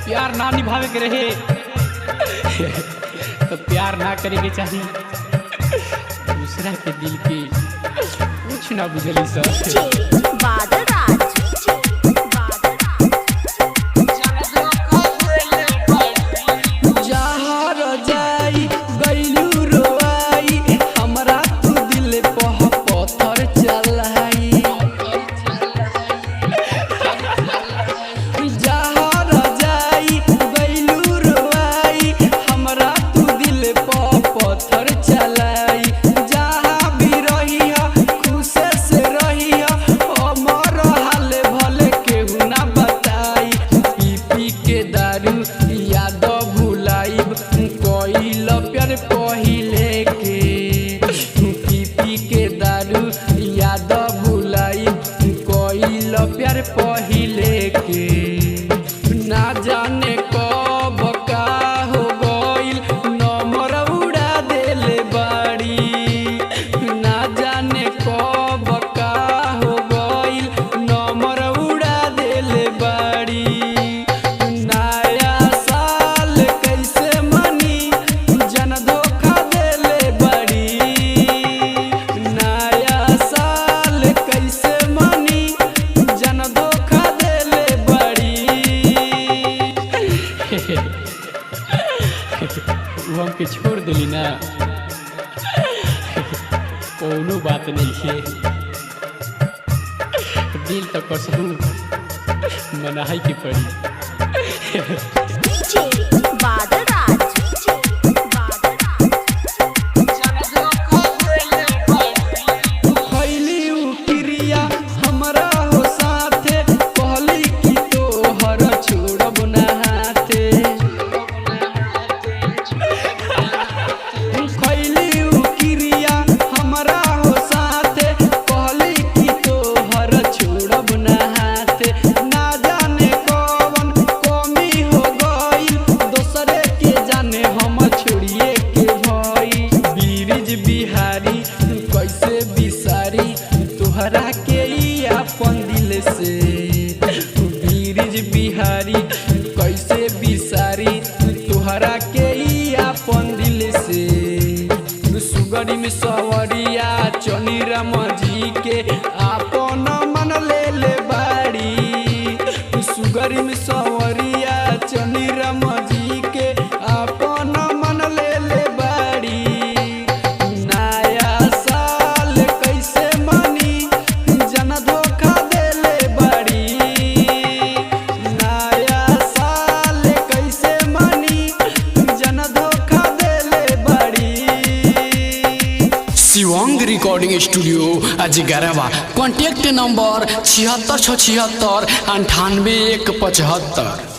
प्यार ना निभावे के रहे तो प्यार ना करे के चाहिए। दूसरा के दिल के कुछ ना बुझली सब। पहिले के पी पी के दारू याद भुलाई कोइल प्यार पहिले के ना जाने कब का हो गइल नंबर उड़ा देले बाड़ी। ना जाने कब का हो गइल नंबर उड़ा देले बाड़ी। नया साल कैसे मनी जन धोखा देले बड़ी। नया साल कैसे मनी जन धोखा देले बड़ी। वो हमके छोड़ दिली ना कोनो बात नहीं है। दिल तो कसहू मनाई के पड़ी। बिहारी कैसे बिसारी तुहरा के अपन दिल से। बीरिज बिहारी कैसे बिसारी तुहरा के अपन दिल से। सुगरी में सवरिया चनी राम जी के अपन मन ले ले बाड़ी। सुगरी में सवरिया चनी राम जी के अपन मन ले ले बाड़ी। Shivang recording studio Ajgarwa. Contact number 76 676 98 175।